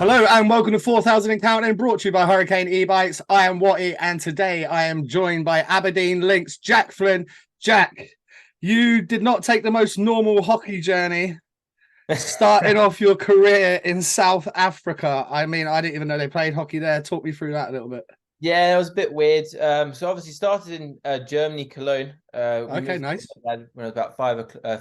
Hello and welcome to 4,000 and Counting, brought to you by Hurricane ebikes. I am Watty, and today I am joined by Aberdeen Lynx, Jack Flynn. Jack, you did not take the most normal hockey journey, starting off your career in South Africa. I mean, I didn't even know they played hockey there. Talk me through that a little bit. Yeah, it was a bit weird. So obviously started in Germany, Cologne. We Okay, moved nice. when I was about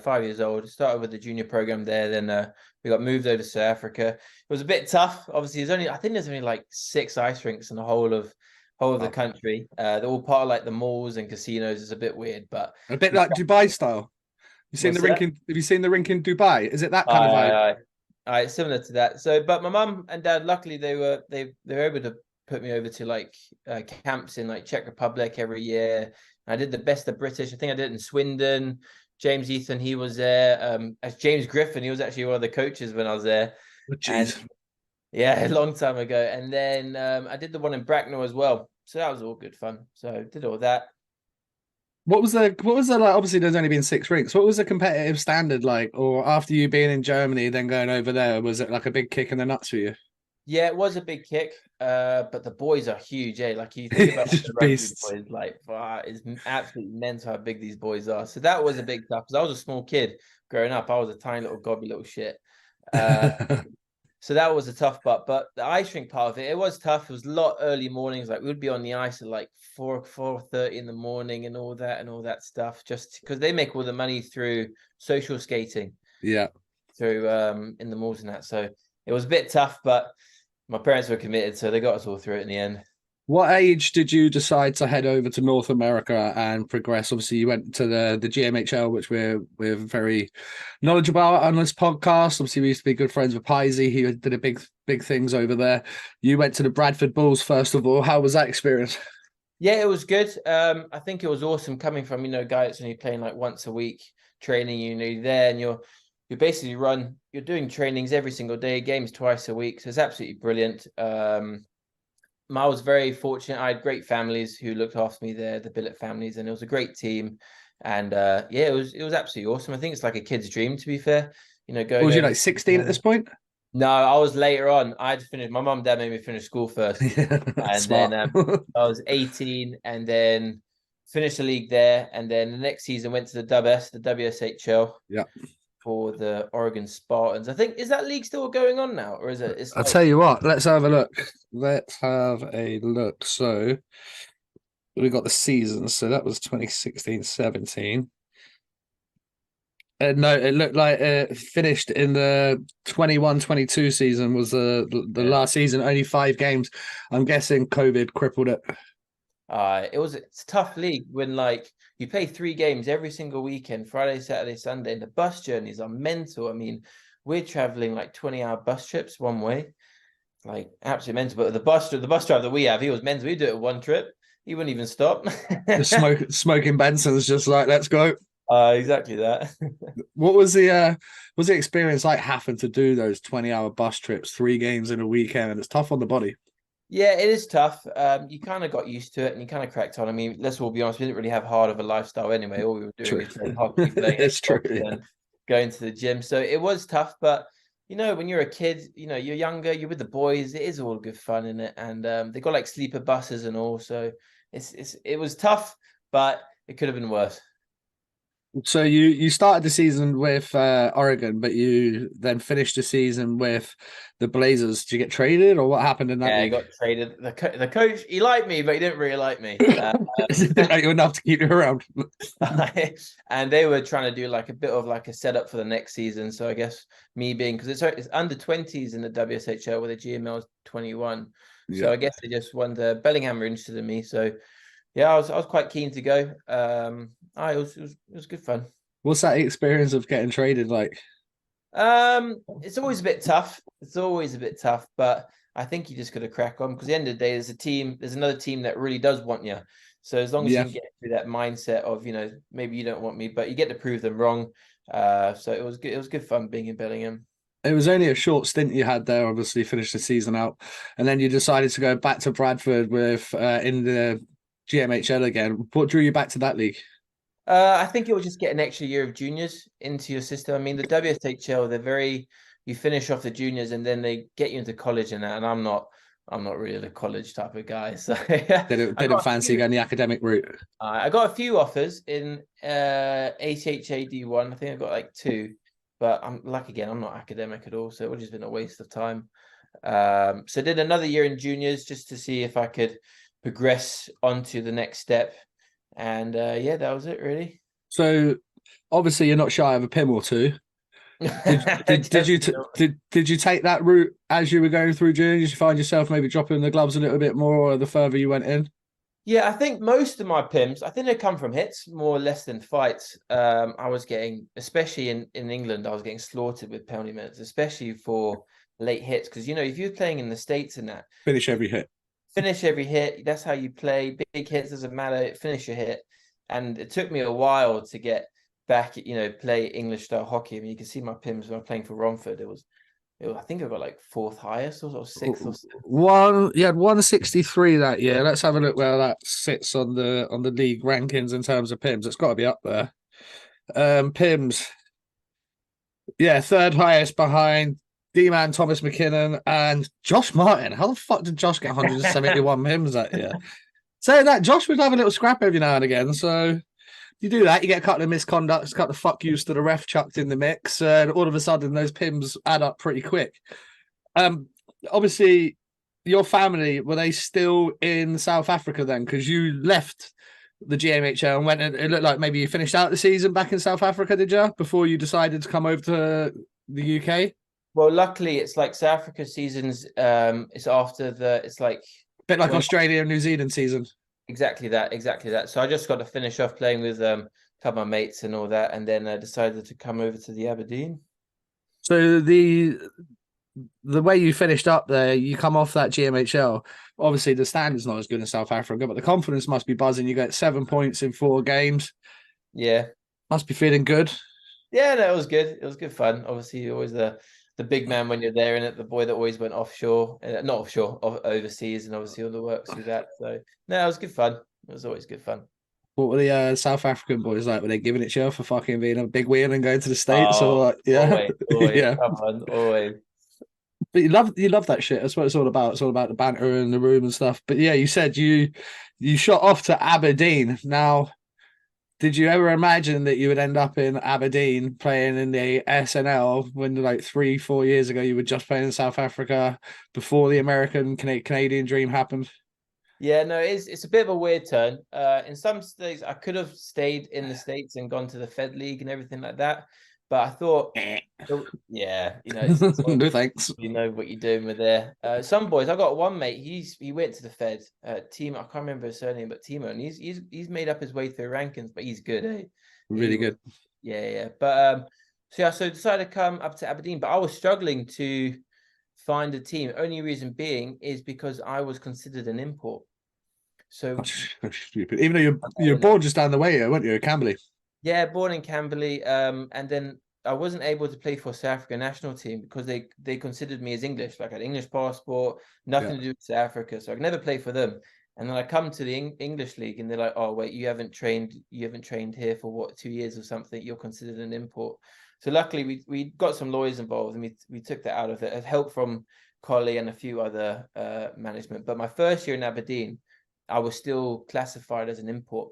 5 years old. Started with the junior program there. Then we got moved over to South Africa. It was a bit tough. Obviously, I think there's only like 6 ice rinks in the whole of the country. They're all part of like the malls and casinos. It's a bit weird, but A bit we like Dubai style. You seen the what's rink that? in? Have you seen the rink in Dubai? Is it that kind of Aye, vibe? aye, aye. Aye, similar to that. So, but my mum and dad, luckily, they were able to put me over to like camps in like Czech Republic every year. I did the best of British. I think I did it in Swindon. James Ethan, he was there. As James Griffin, he was actually one of the coaches when I was there. Oh, And jeez. yeah, a long time ago. And then I did the one in Bracknell as well. So that was all good fun. So did all that. What was the like? Obviously, there's only been 6 rinks. What was the competitive standard like? Or after you being in Germany, then going over there, was it like a big kick in the nuts for you? Yeah, it was a big kick, but the boys are huge, eh? Like you think about like, the Just rugby beasts. boys, like wow, it's absolutely mental how big these boys are. So that was a big stuff because I was a small kid growing up. I was a tiny little gobby little shit. Uh, so that was a tough part. But the ice rink part of it, it was tough. It was a lot early mornings. Like we would be on the ice at like 4:30 in the morning and all that stuff. Just because they make all the money through social skating Yeah. through in the malls and that. So it was a bit tough, but my parents were committed, so they got us all through it in the end. What age did you decide to head over to North America and progress? Obviously, you went to the GMHL, which we're very knowledgeable about on this podcast. Obviously, we used to be good friends with Pisey. He did a big things over there. You went to the Bradford Bulls first of all. How was that experience? Yeah, it was good. I think it was awesome coming from a guy that's only playing like once a week, training. You're there, and you're basically you're doing trainings every single day, games twice a week. So it's absolutely brilliant. I was very fortunate. I had great families who looked after me there, the Billet families, and it was a great team. And yeah, it was absolutely awesome. I think it's like a kid's dream, to be fair. What Going was you over. like 16 at this point? No, I was later on. I had to finish. My mum and dad made me finish school first, Yeah, and then smart. I was 18, and then finished the league there, and then the next season went to the the WSHL Yeah. for the Oregon Spartans. I think is that league still going on now, or is it? It's I'll like tell you what, let's have a look. Let's have a look. So we got the seasons. So that was 2016-17. No, it looked like it finished in the 21-22 season was the yeah. last season, only 5 games. I'm guessing COVID crippled it. It's a tough league when like you play 3 games every single weekend, Friday, Saturday, Sunday, and the bus journeys are mental. I mean, we're traveling like 20-hour bus trips one way, like absolutely mental. But the bus driver that we have, he was mental. We do it one trip, he wouldn't even stop. The smoking Benson's just like, let's go. Exactly that. What was the experience like having to do those 20-hour bus trips, 3 games in a weekend? And it's tough on the body. Yeah, it is tough. You kind of got used to it and you kind of cracked on. I mean, let's all be honest, we didn't really have hard of a lifestyle anyway. All we were doing True. is playing hockey, playing It's true. Xbox, Yeah. and going to the gym. So it was tough, but when you're a kid, you're younger, you're with the boys, it is all good fun in it. And they got like sleeper buses and all. So it was tough, but it could have been worse. So you started the season with Oregon, but you then finished the season with the Blazers. Did you get traded, or what happened in that Yeah, I league? got traded. The coach, he liked me, but he didn't really like me. Didn't like you enough to keep you around. And they were trying to do like a bit of like a setup for the next season. So I guess me being because it's under 20s in the WSHL where the GML is 21. So Yeah. I guess they just wanted Bellingham were interested in me. So yeah, I was quite keen to go. It was good fun. What's that experience of getting traded like? It's always a bit tough. It's always a bit tough, but I think you just got to crack on because at the end of the day, there's another team that really does want you. So as long as you Yeah. can get through that mindset of, maybe you don't want me, but you get to prove them wrong. So it was good. It was good fun being in Bellingham. It was only a short stint you had there, obviously finished the season out, and then you decided to go back to Bradford with in the GMHL again. What drew you back to that league? I think it was just get an extra year of juniors into your system. I mean, the WSHL, they're very you finish off the juniors and then they get you into college and that. And I'm not really the college type of guy. So Didn't fancy going the academic route. I got a few offers in ACHAD1. I think I got like 2, but I'm like, again, I'm not academic at all, so it would have just been a waste of time. So I did another year in juniors just to see if I could progress onto the next step. And yeah, that was it really. So obviously you're not shy of a pim or two. Did you take that route as you were going through juniors? Did you find yourself maybe dropping the gloves a little bit more, or the further you went in? Yeah, I think most of my pims, I think they come from hits more or less than fights. I was getting, especially in England, I was getting slaughtered with penalty minutes, especially for late hits. Because, if you're playing in the States and that, Finish every hit. Finish every hit. That's how you play. Big hits doesn't matter. Finish your hit. And it took me a while to get back, play English style hockey. I mean, you can see my pims when I'm playing for Romford. I think I got like 4th highest or 6th or 7th. You had 163 that year. Let's have a look where that sits on the league rankings in terms of pims. It's got to be up there. Pims, yeah, 3rd highest behind D-Man Thomas McKinnon and Josh Martin. How the fuck did Josh get 171 pims that year? Saying that, Josh would have a little scrap every now and again. So you do that, you get a couple of misconducts, a couple of fuck yous to the ref chucked in the mix, and all of a sudden those pims add up pretty quick. Obviously, your family, were they still in South Africa then? Because you left the GMHL and went, and it looked like maybe you finished out the season back in South Africa, did you? Before you decided to come over to the UK? Well, luckily, it's like South Africa seasons. It's after it's like a bit like Australia and New Zealand season. Exactly that. So I just got to finish off playing with a couple of my mates and all that, and then I decided to come over to the Aberdeen. So the way you finished up there, you come off that GMHL. Obviously, the standard's not as good in South Africa, but the confidence must be buzzing. You get 7 points in 4 games. Yeah, must be feeling good. Yeah, no, it was good. It was good fun. Obviously, you're always the big man when you're there, and the boy that always went offshore, not offshore, overseas, and obviously all the works through that. So no, it was good fun. It was always good fun. What were the South African boys like? Were they giving it to you for fucking being a big wheel and going to the States? Or like, yeah, always, yeah, come on, always. But you love that shit. That's what it's all about. It's all about the banter in the room and stuff. But yeah, you said you shot off to Aberdeen. Now, did you ever imagine that you would end up in Aberdeen playing in the SNL when like 3-4 years ago you were just playing in South Africa before the American Canadian dream happened? Yeah, no, it's a bit of a weird turn. In some states, I could have stayed in the States and gone to the Fed League and everything like that. But I thought, yeah, no thanks. You know what you're doing with there. Some boys, I got one mate. He went to the Fed. Timo, I can't remember his surname, but Timo, and he's made up his way through rankings, but he's good, eh? Really good. Yeah. But so I decided to come up to Aberdeen, but I was struggling to find a team. Only reason being is because I was considered an import. So stupid. Even though you're born just down the way here, weren't you, Camberley? Yeah, born in Camberley. And then I wasn't able to play for South Africa national team because they considered me as English, like I had English passport, nothing to do with South Africa, so I could never play for them. And then I come to the English league, and they're like, "Oh wait, you haven't trained here for what, 2 years or something? You're considered an import." So luckily, we got some lawyers involved, and we took that out of it. With help from Collie and a few other management. But my first year in Aberdeen, I was still classified as an import.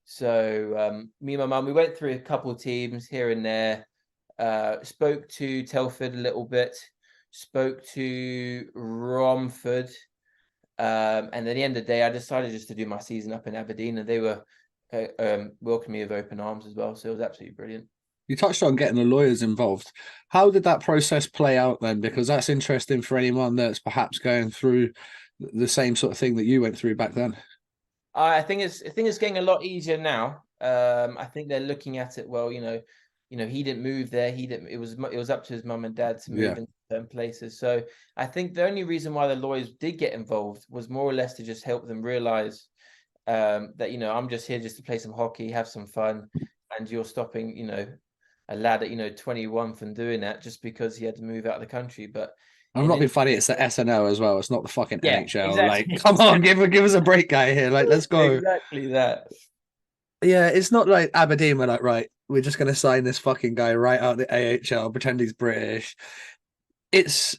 So me and my mum, we went through a couple of teams here and there. Spoke to Telford a little bit, spoke to Romford, and at the end of the day, I decided just to do my season up in Aberdeen, and they were welcoming me with open arms as well. So it was absolutely brilliant. You touched on getting the lawyers involved. How did that process play out then? Because that's interesting for anyone that's perhaps going through the same sort of thing that you went through back then. I think it's getting a lot easier now. I think they're looking at it. Well, he didn't move there. He didn't. It was up to his mum and dad to move in certain places. So I think the only reason why the lawyers did get involved was more or less to just help them realize that I'm just here just to play some hockey, have some fun, and you're stopping a lad at 21 from doing that just because he had to move out of the country. But I'm not being funny. It's the SNL as well. It's not the fucking NHL. Exactly. Like, come on, give us a break, guy here. Like, let's go. Exactly that. Yeah, it's not like Aberdeen. We're like, right, we're just gonna sign this fucking guy right out of the AHL, pretend he's British. it's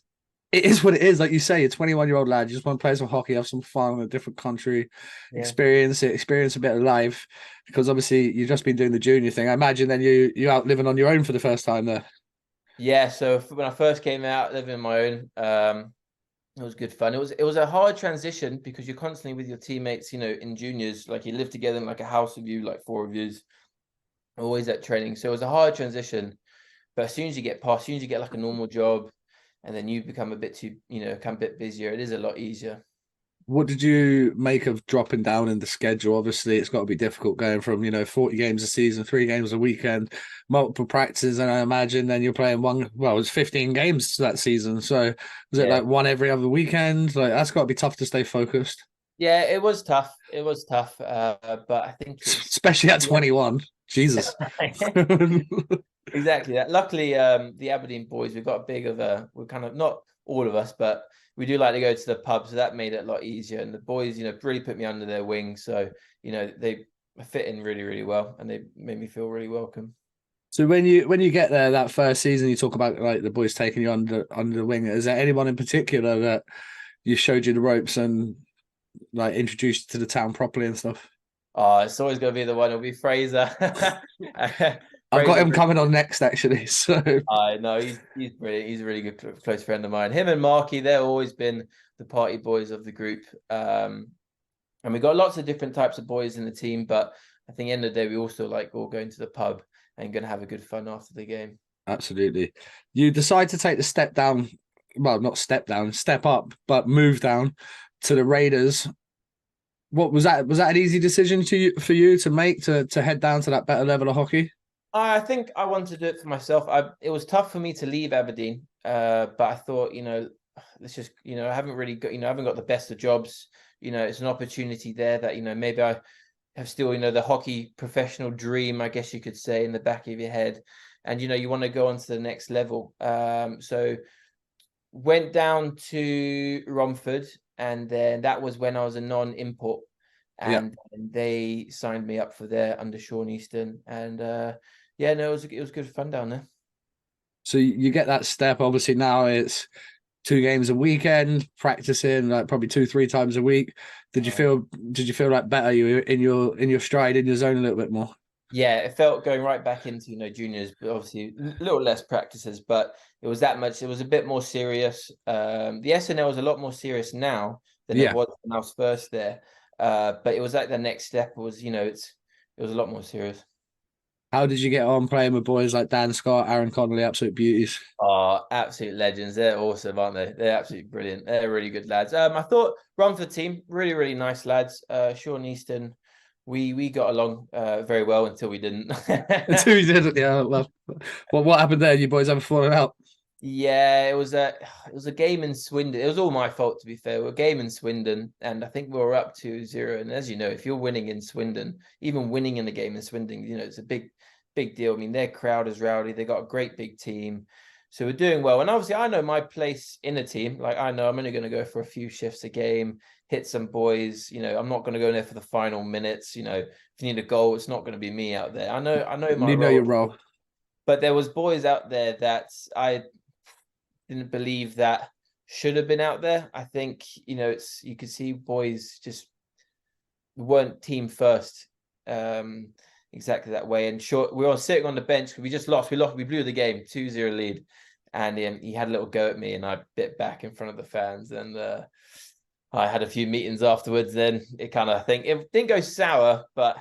it is what it is. Like you say, you're a 21-year-old lad. You just want to play some hockey, have some fun in a different country, Yeah. experience a bit of life. Because obviously you've just been doing the junior thing. I imagine then you out living on your own for the first time there. Yeah, so when I first came out living on my own, it was good fun. It was a hard transition because you're constantly with your teammates, in juniors, like you live together in like a house of you, like four of yous, always at training. So it was a hard transition. But as soon as you get past, as soon as you get like a normal job, and then you become a bit too, become a bit busier, it is a lot easier. What did you make of dropping down in the schedule? Obviously, it's got to be difficult going from 40 games a season, 3 games a weekend, multiple practices, and I imagine then you're playing one. Well, it was 15 games that season, so was it Yeah. like one every other weekend? Like that's got to be tough to stay focused, Yeah, it was tough. It was tough. But I think it's especially at 21. Jesus. exactly that. Luckily, the Aberdeen boys, we've got a big of a, we're kind of not all of us, but we do like to go to the pub, so that made it a lot easier. And the boys, really put me under their wing. So, they fit in really, really well, and they made me feel really welcome. So when you get there that first season, you talk about like the boys taking you under the wing. Is there anyone in particular that you showed you the ropes and like introduced you to the town properly and stuff? Oh, it's always going to be the one. It'll be Fraser. I've got Fraser, him coming on next actually. So I know he's brilliant. He's a really good close friend of mine. Him and Marky, they've always been the party boys of the group. And we got lots of different types of boys in the team, but I think at the end of the day, we also like all going to the pub and going to have a good fun after the game. absolutely. You decide to take the step down, well, not step down, step up, but move down to the Raiders. What was that? Was that an easy decision for you to make to head down to that better level of hockey? I think I wanted to do it for myself. It was tough for me to leave Aberdeen, but I thought, let's just, I haven't really got, I haven't got the best of jobs. It's an opportunity there that, maybe I have still, the hockey professional dream, I guess you could say, in the back of your head. And, you want to go on to the next level. So went down to Romford, and then that was when I was a non-import. Yeah. And they signed me up for there under Sean Easton. And yeah, no, it was good fun down there. So you get that step. Obviously now it's 2 games a weekend, practicing like probably 2-3 times a week. Did you feel like better? You were in your stride, in your zone a little bit more? Yeah, it felt going right back into, juniors, but obviously a little less practices, but it was that much. It was a bit more serious. The SNL is a lot more serious now than it Yeah. was when I was first there. But it was like the next step was, it was a lot more serious. How did you get on playing with boys like Dan Scott, Aaron Connolly, absolute beauties? Oh, absolute legends. They're awesome, aren't they? They're absolutely brilliant. They're really good lads. I thought Romford team, really, really nice lads. Sean Easton, we got along very well until we didn't. Until you did it, yeah. Well, what happened there? You boys ever fallen out? Yeah, it was a game in Swindon. It was all my fault, to be fair. We were a game in Swindon, and I think we were up 2-0. And as you know, if you're winning in Swindon, even winning in the game in Swindon, it's a big deal. I mean, their crowd is rowdy. They got a great big team. So we're doing well. And obviously I know my place in the team. Like I know I'm only going to go for a few shifts a game, hit some boys. I'm not going to go in there for the final minutes. If you need a goal, it's not going to be me out there. I know my You know role. your role. But there was boys out there that I didn't believe that should have been out there. I think, you could see boys just weren't team first exactly that way. And short, we were sitting on the bench because we just lost. We blew the game 2-0 lead. And he had a little go at me, and I bit back in front of the fans. And I had a few meetings afterwards. Then it kind of it didn't go sour, but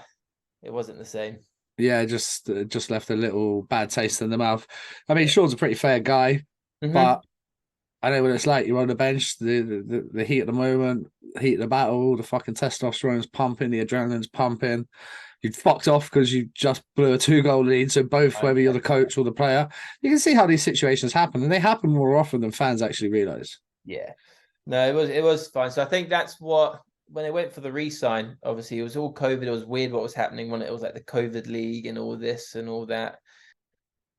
it wasn't the same. Yeah, just left a little bad taste in the mouth. I mean, Sean's a pretty fair guy, Mm-hmm. but I know what it's like. You're on the bench, the heat of the moment, the heat of the battle, the fucking testosterone's pumping, the adrenaline's pumping. You fucked off because you just blew a 2-goal lead. So both, whether you're the coach or the player, you can see how these situations happen, and they happen more often than fans actually realize. Yeah. No, it was fine. So I think that's what, when they went for the re-sign, obviously it was all COVID. It was weird what was happening when it was like the COVID league and all this and all that.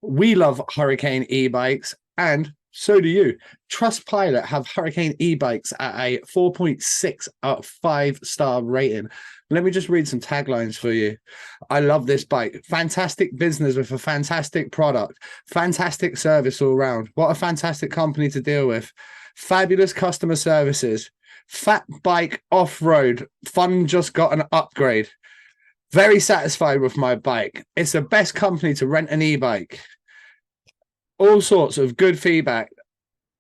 We love Hurricane e-bikes, and So do you. Trustpilot have Hurricane e-bikes at a 4.6 out of 5-star rating. Let me just read some taglines for you. I love this bike. Fantastic business with a fantastic product. Fantastic service all round. What a fantastic company to deal with. Fabulous customer services. Fat bike off-road. Fun just got an upgrade. Very satisfied with my bike. It's the best company to rent an e-bike. All sorts of good feedback.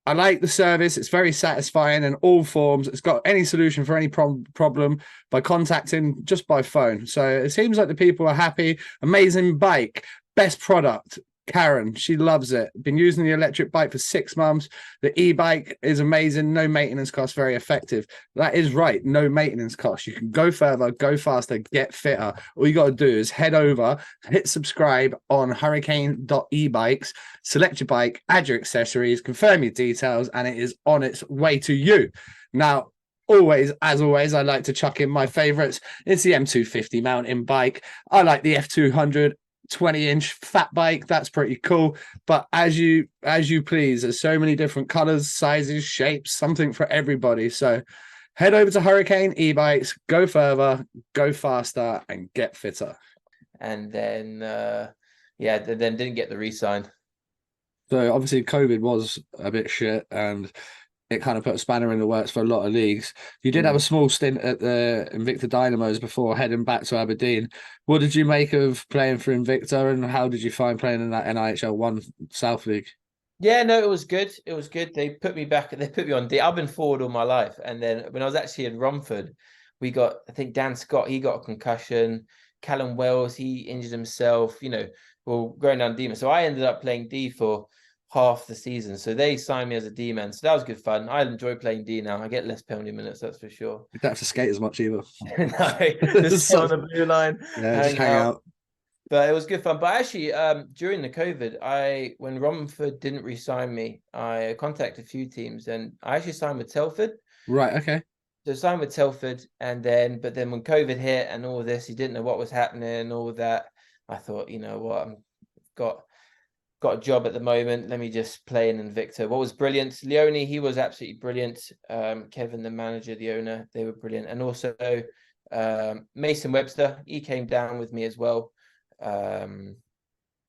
I like the service. It's very satisfying in all forms. It's got any solution for any problem by contacting just by phone. So it seems like the people are happy. Amazing bike. Best product. Karen, she loves it. Been using the electric bike for 6 months. The e-bike is amazing. No maintenance cost, very effective. That is right. No maintenance cost. You can go further, go faster, get fitter. All you got to do is head over, hit subscribe on hurricane.ebikes, select your bike, add your accessories, confirm your details, and it is on its way to you. Now, as always, I like to chuck in my favorites. It's the M250 mountain bike. I like the F200 20-inch fat bike. That's pretty cool, but as you please. There's so many different colors, sizes, shapes, something for everybody. So head over to Hurricane e-bikes, go further, go faster, and get fitter. And then then didn't get the re-sign. So obviously COVID was a bit shit, and it kind of put a spanner in the works for a lot of leagues. You did have a small stint at the Invicta Dynamos before heading back to Aberdeen. What did you make of playing for Invicta, and how did you find playing in that NIHL 1 South League? Yeah, no, it was good. It was good. They put me on D. I've been forward all my life. And then when I was actually in Romford, we got, I think Dan Scott, he got a concussion. Callum Wells, he injured himself, going down D. So I ended up playing D for half the season. So they signed me as a D man. So that was good fun. I enjoy playing D now. I get less penalty minutes, that's for sure. You don't have to skate as much either. No, just sit on the blue line. Yeah, just hang out. But it was good fun. But actually, during the COVID, when Romford didn't re-sign me, I contacted a few teams, and I actually signed with Telford. Right. Okay. So signed with Telford, but then when COVID hit and all this, he didn't know what was happening, all that. I thought, you know what, I've got a job at the moment. Let me just play in Invicta. What was brilliant, Leone, he was absolutely brilliant. Kevin, the manager, the owner, they were brilliant, and also Mason Webster, he came down with me as well. And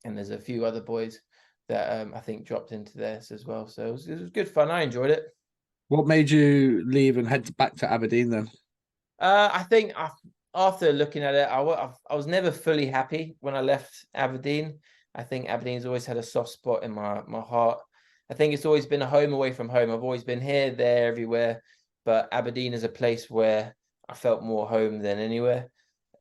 there's a few other boys that I think dropped into this as well. So it was good fun. I enjoyed it. What made you leave and head back to Aberdeen then? I think after looking at it, I was never fully happy when I left Aberdeen. I think Aberdeen's always had a soft spot in my heart. I think it's always been a home away from home. I've always been here, there, everywhere. But Aberdeen is a place where I felt more home than anywhere.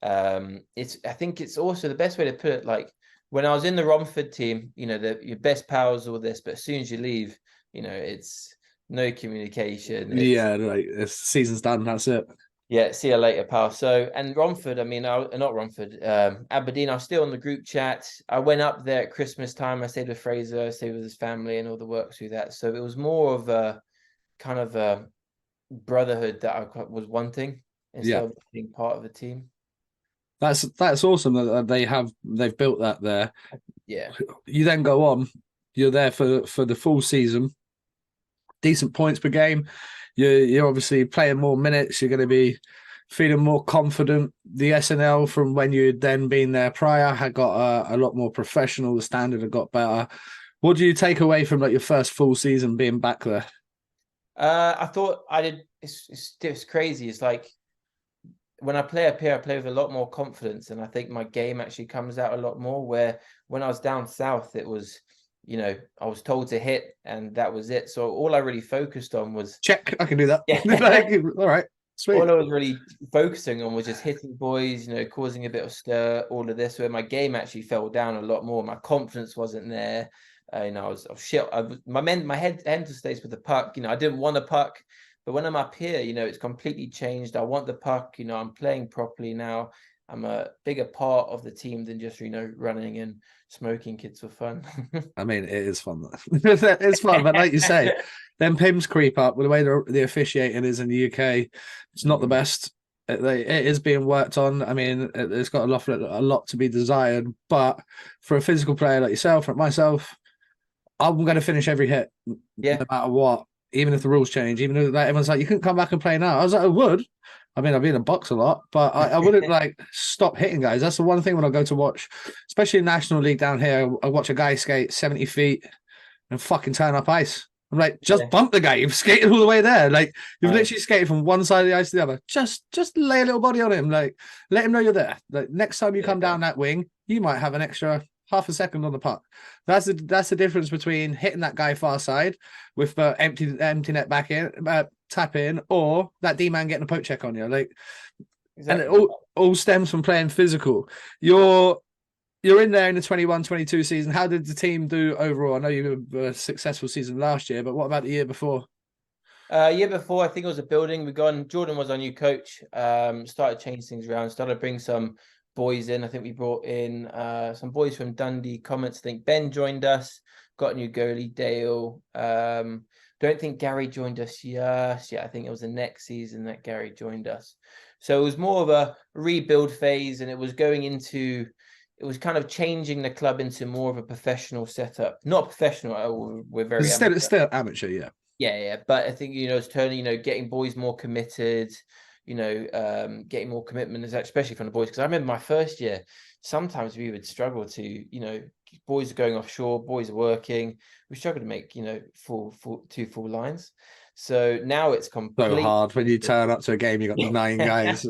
I think it's also the best way to put it. Like when I was in the Romford team, your best pals, all this, but as soon as you leave, it's no communication. Like this season's done. That's it. Yeah, see you later, pal. So, and Romford, not Romford, Aberdeen, I was still on the group chat. I went up there at Christmas time. I stayed with Fraser, I stayed with his family and all the work through that. So it was more of a kind of a brotherhood that I was wanting instead of being part of a team. That's awesome that they've built that there. Yeah. You then go on. You're there for the full season. Decent points per game. You're obviously playing more minutes. You're going to be feeling more confident. The SNL from when you'd then been there prior had got a lot more professional. The standard had got better. What do you take away from your first full season being back there? I thought I did. It's crazy. It's like when I play up here, I play with a lot more confidence, and I think my game actually comes out a lot more. Where when I was down south, it was, I was told to hit, and that was it. So all I really focused on was check. I can do that. Yeah. All right. Sweet. All I was really focusing on was just hitting boys, causing a bit of stir, all of this. Where my game actually fell down a lot more. My confidence wasn't there. I was shit. My mental stays with the puck. I didn't want a puck. But when I'm up here, it's completely changed. I want the puck. I'm playing properly now. I'm a bigger part of the team than just, running and smoking kids for fun. I mean, it is fun. It's fun, but like you say, then PIMs creep up with the way the officiating is in the UK. It's not the best. It is being worked on. I mean, it's got a lot to be desired. But for a physical player like yourself, like myself, I'm going to finish every hit, no Yeah. matter what, even if the rules change, even if like, everyone's like, you couldn't come back and play now. I was like, I would. I mean, I've been in a box a lot, but I wouldn't like stop hitting guys. That's the one thing when I go to watch, especially in National League down here, I watch a guy skate 70 feet and fucking turn up ice. I'm like, just Yeah. bump the guy. You've skated all the way there. Like, you've Right. literally skated from one side of the ice to the other. Just lay a little body on him. Like, let him know you're there. Like, next time you come Yeah. down that wing, you might have an extra half a second on the puck. That's the difference between hitting that guy far side with empty net back in, tap in, or that D man getting a poke check on you. Like, and it Exactly. all stems from playing physical. You're in there in the 21-22 season. How did the team do overall? I know you were a successful season last year, but what about the year before? Year before, I think it was a building. Jordan was our new coach. Started changing things around. Started to bring some boys in. I think we brought in some boys from Dundee Comets. I think Ben joined us. Got a new goalie, Dale. Don't think Gary joined us yet. I think it was the next season that Gary joined us. So it was more of a rebuild phase, and it was kind of changing the club into more of a professional setup. Not professional. We're very It's amateur. still amateur, yeah. Yeah. But I think, it's turning, getting boys more committed, getting more commitment, especially from the boys. Because I remember my first year, sometimes we would struggle to, boys are going offshore, boys are working. We struggle to make, two full lines. So now it's So completely hard when you turn different. up to a game, you got 9 guys.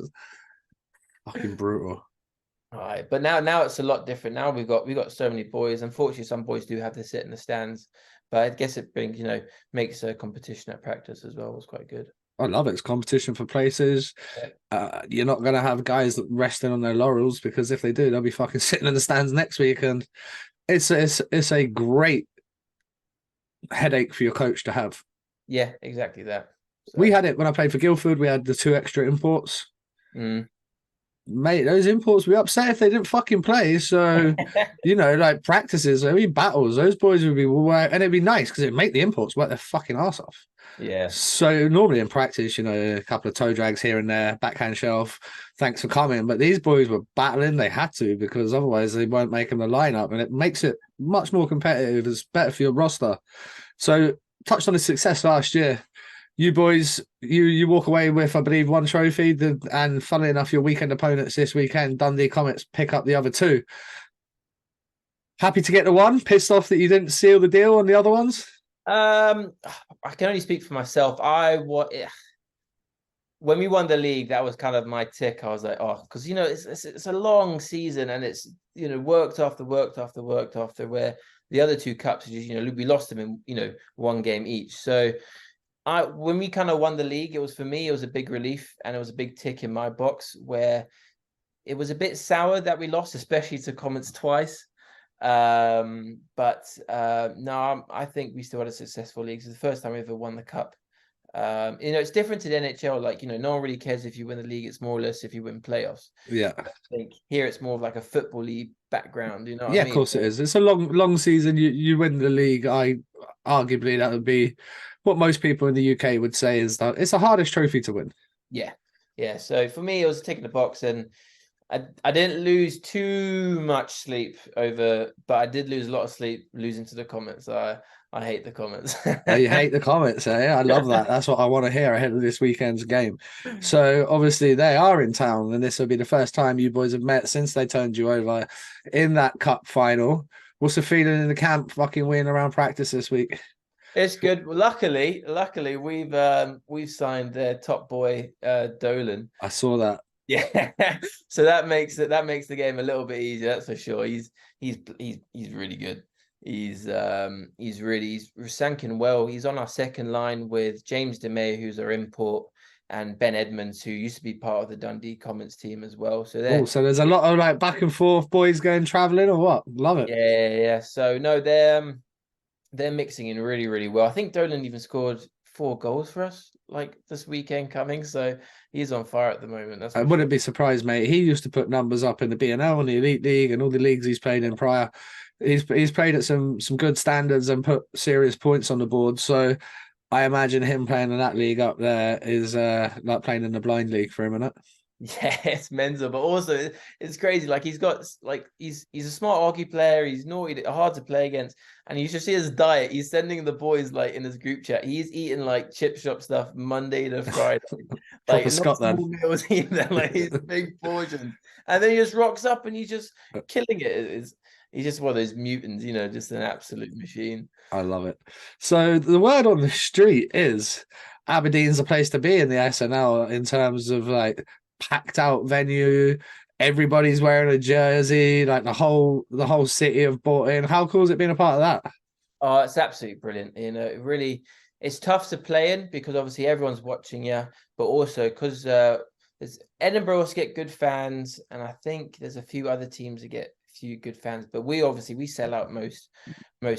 Fucking brutal. All right, but now it's a lot different. Now we've got so many boys. Unfortunately, some boys do have to sit in the stands, but I guess it brings makes a competition at practice as well. It was quite good. I love it. It's competition for places. Yeah. You're not going to have guys resting on their laurels, because if they do, they'll be fucking sitting in the stands next week, and it's a great headache for your coach to have. Yeah, exactly that. So, We had it when I played for Guildford. We had the 2 extra imports. mm. Mate, those imports would be upset if they didn't fucking play. So, like practices, I mean, battles, those boys would be, and it'd be nice because it'd make the imports work their fucking ass off. Yeah. So normally in practice, a couple of toe drags here and there, backhand shelf, thanks for coming. But these boys were battling. They had to, because otherwise they weren't making the lineup, and it makes it much more competitive. It's better for your roster. So touched on the success last year. You boys, you walk away with, I believe, 1 trophy. And funnily enough, your weekend opponents this weekend, Dundee Comets, pick up the other 2. Happy to get the 1. Pissed off that you didn't seal the deal on the other ones. I can only speak for myself. When we won the league, that was kind of my tick. I was like, oh, because it's a long season, and it's worked after worked after worked after. Where the other 2 cups, we lost them in 1 game each. So when we kind of won the league, for me, it was a big relief, and it was a big tick in my box, where it was a bit sour that we lost, especially to Comets twice. But no, I think we still had a successful league. It's the first time we ever won the cup. It's different to the NHL. Like, no one really cares if you win the league. It's more or less if you win playoffs. Yeah. I think here it's more of like a football league background. You know what Yeah, I mean? of course it is. It's a long season. You win the league. Arguably that would be what most people in the UK would say is that it's the hardest trophy to win. Yeah. So for me, it was ticking the box, and I didn't lose too much sleep over, but I did lose a lot of sleep losing to the Comets. I hate the Comets. You hate the Comets, eh? I love that. That's what I want to hear ahead of this weekend's game. So obviously they are in town, and this will be the first time you boys have met since they turned you over in that cup final. What's the feeling in the camp, fucking winning around practice this week? It's good. Well, luckily, we've signed their top boy, Dolan. I saw that. Yeah, so that makes the game a little bit easier. That's for sure. He's really good. He's sanking well. He's on our second line with James DeMay, who's our import, and Ben Edmonds, who used to be part of the Dundee Comets team as well. So there's a lot of like back and forth boys going traveling or what? Love it. Yeah. So no, they're mixing in really, really well. I think Dolan even scored 4 goals for us like this weekend coming. So he's on fire at the moment. I wouldn't be surprised, mate. He used to put numbers up in the BNL and the Elite League and all the leagues he's played in prior. He's played at some good standards and put serious points on the board. So I imagine him playing in that league up there is like playing in the blind league for him, isn't it? Yeah, it's mental, but also it's crazy. Like he's a smart hockey player. He's naughty, hard to play against, and you should see his diet. He's sending the boys like in his group chat. He's eating like chip shop stuff Monday to Friday, Proper like not Scott then. small meals either. Like he's big portions, and then he just rocks up and he's just killing it. He's just one of those mutants, just an absolute machine. I love it. So the word on the street is Aberdeen's a place to be in the SNL in terms of like packed out venue. Everybody's wearing a jersey, like the whole city have bought in. How cool has it been a part of that? Oh, it's absolutely brilliant. It really, it's tough to play in because obviously everyone's watching you, but also because there's Edinburgh also get good fans, and I think there's a few other teams that get a few good fans. But we sell out most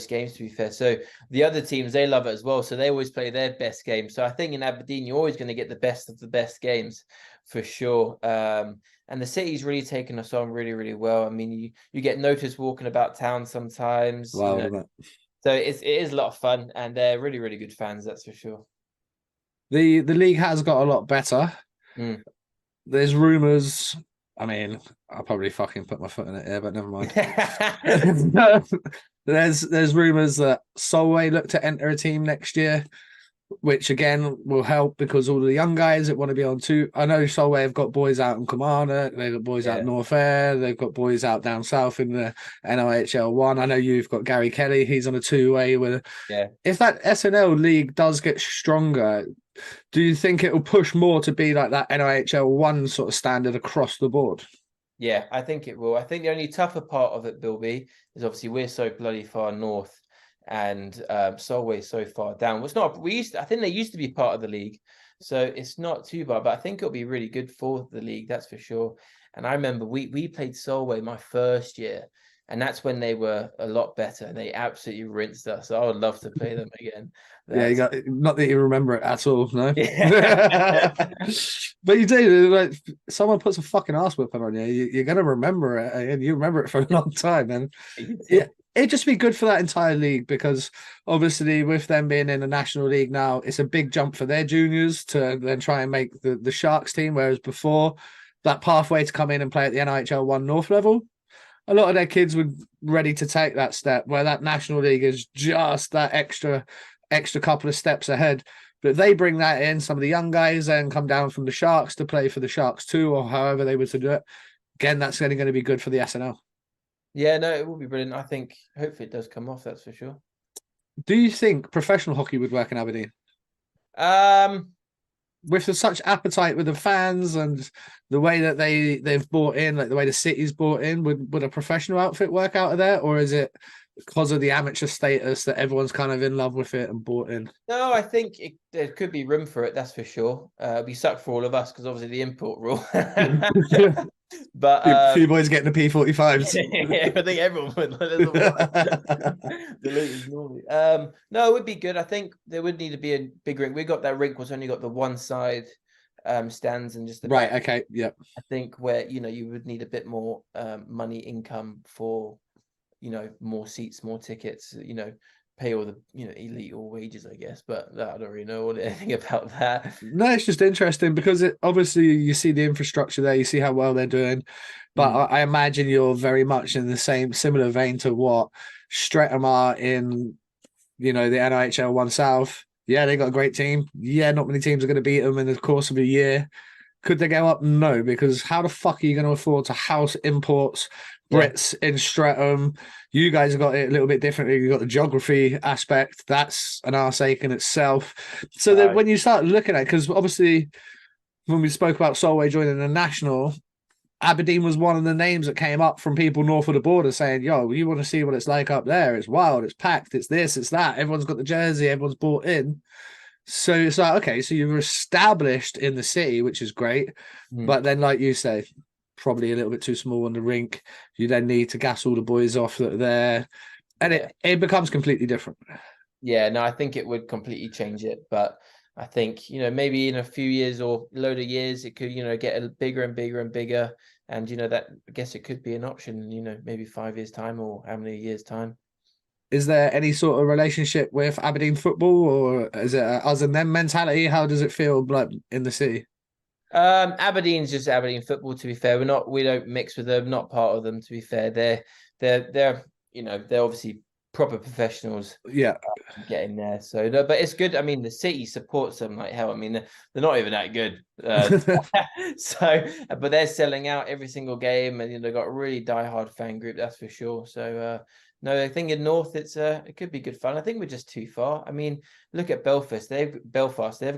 games, to be fair. So the other teams, they love it as well. So they always play their best games. So I think in Aberdeen, you're always going to get the best of the best games for sure. And the city's really taken us on really, really well. I mean, you get noticed walking about town sometimes. Wow, So it is a lot of fun, and they're really, really good fans, that's for sure. the league has got a lot better. Mm. There's rumors. I mean, I'll probably fucking put my foot in it here, but never mind. There's rumors that Solway look to enter a team next year, which again will help because all the young guys that want to be on two. I know Solway have got boys out in Kilmarnock, they've got boys out in North Air, they've got boys out down south in the NIHL one. I know you've got Gary Kelly, he's on a two-way with. Yeah. If that SNL league does get stronger, do you think it will push more to be like that NIHL one sort of standard across the board? Yeah, I think it will. I think the only tougher part of it, Bill B, is obviously we're so bloody far north, and Solway's so far down. Well, it's not. I think they used to be part of the league, so it's not too bad. But I think it'll be really good for the league, that's for sure. And I remember we played Solway my first year, and that's when they were a lot better. And they absolutely rinsed us. So I would love to play them again. Yeah, you got not that you remember it at all, no. Yeah. But you do, like someone puts a fucking ass whipping on you, you're gonna remember it, and you remember it for a long time. And yeah, it'd just be good for that entire league because obviously with them being in the National League now, it's a big jump for their juniors to then try and make the Sharks team. Whereas before, that pathway to come in and play at the NIHL 1 North level, a lot of their kids were ready to take that step where that National League is just that extra couple of steps ahead. But if they bring that in, some of the young guys then come down from the Sharks to play for the Sharks too, or however they were to do it. Again, that's only going to be good for the SNL. Yeah, no, it will be brilliant. I think hopefully it does come off, that's for sure. Do you think professional hockey would work in Aberdeen? With such appetite with the fans and the way that they've bought in, like the way the city's bought in, would a professional outfit work out of there, or is it because of the amateur status that everyone's kind of in love with it and bought in? No, I think there could be room for it, that's for sure. We suck for all of us because obviously the import rule. But a few boys getting the P45s. Yeah, I think everyone would. No, it would be good. I think there would need to be a big rink. We got that rink was only got the one side stands and just the right. back. Okay. Yep. I think where you would need a bit more money income for more seats, more tickets, pay all the elite or wages, I guess. But I don't really know anything about that. No, it's just interesting because obviously you see the infrastructure there, you see how well they're doing, but I imagine you're very much in the similar vein to what Streatham are in, the NIHL 1 South. Yeah, they got a great team. Yeah, not many teams are going to beat them in the course of a year. Could they go up? No, because how the fuck are you going to afford to house imports, Brits in Streatham? You guys have got it a little bit differently. You've got the geography aspect. That's an arse ache in itself. So that when you start looking at it, because obviously when we spoke about Solway joining the National, Aberdeen was one of the names that came up from people north of the border saying, yo, you want to see what it's like up there. It's wild. It's packed. It's this. It's that. Everyone's got the jersey. Everyone's bought in. So it's like, okay, so you're established in the city, which is great. But then, like you say, probably a little bit too small on the rink. You then need to gas all the boys off that are there. And it becomes completely different. Yeah, no, I think it would completely change it. But I think, maybe in a few years or a load of years, it could, get a bigger and bigger and bigger. And, that I guess it could be an option, maybe 5 years' time or how many years' time. Is there any sort of relationship with Aberdeen football, or is it us and them mentality? How does it feel like in the city? Aberdeen's just Aberdeen football. To be fair, we don't mix with them. Not part of them. To be fair, they're they're obviously proper professionals. Yeah, Getting there. So no, but it's good. I mean, the city supports them like hell. I mean, they're not even that good. So, but they're selling out every single game, and they've got a really diehard fan group. That's for sure. So, no, I think in North, it could be good fun. I think we're just too far. I mean, look at Belfast. They've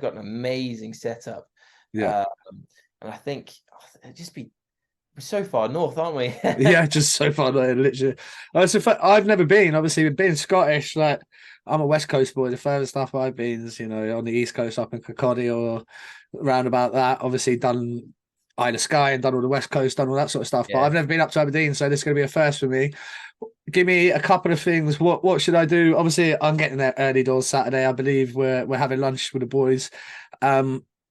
got an amazing setup. yeah. And I think it'd just be we're so far north, aren't we? Yeah, just so far, literally. I've never been. Obviously, being Scottish, like I'm a West Coast boy. The furthest stuff I've been is, on the East Coast, up in Kirkcaldy or round about that. Obviously, done Isle of Skye and done all the West Coast, done all that sort of stuff. But Yeah. I've never been up to Aberdeen, so this is going to be a first for me. Give me a couple of things. What should I do? Obviously, I'm getting there early doors Saturday. I believe we're having lunch with the boys.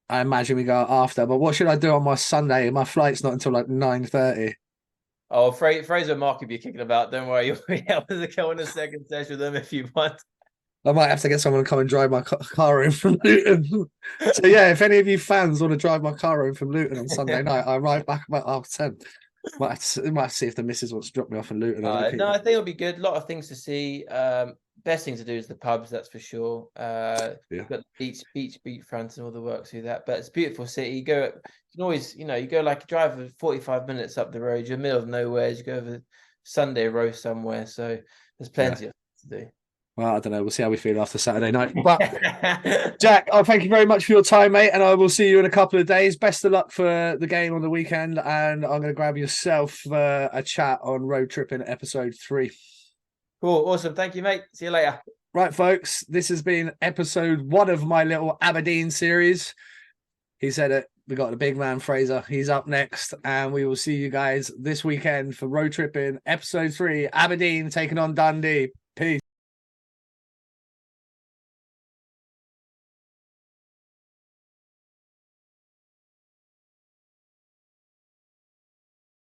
I imagine we go out after. But what should I do on my Sunday? My flight's not until like 9:30. Oh, Fraser and Mark will be kicking about. Don't worry, you'll be able to go on a second session with them if you want. I might have to get someone to come and drive my car home from Luton. So yeah, if any of you fans want to drive my car home from Luton on Sunday night, I arrive back about 10:30. Might see if the missus wants to drop me off in Luton. No, I think it'll be good. A lot of things to see. Best thing to do is the pubs, that's for sure. Yeah. Got the beachfront and all the work through that. But it's a beautiful city. You can always, you go like drive 45 minutes up the road. You're in the middle of nowhere. You go over Sunday roast somewhere. So there's plenty of things to do. Well, I don't know. We'll see how we feel after Saturday night. But Jack, thank you very much for your time, mate. And I will see you in a couple of days. Best of luck for the game on the weekend. And I'm going to grab yourself a chat on Road Tripping episode 3. Cool. Awesome. Thank you, mate. See you later. Right, folks. This has been episode 1 of my little Aberdeen series. He said it. We got the big man, Fraser. He's up next. And we will see you guys this weekend for Road Tripping episode 3. Aberdeen taking on Dundee.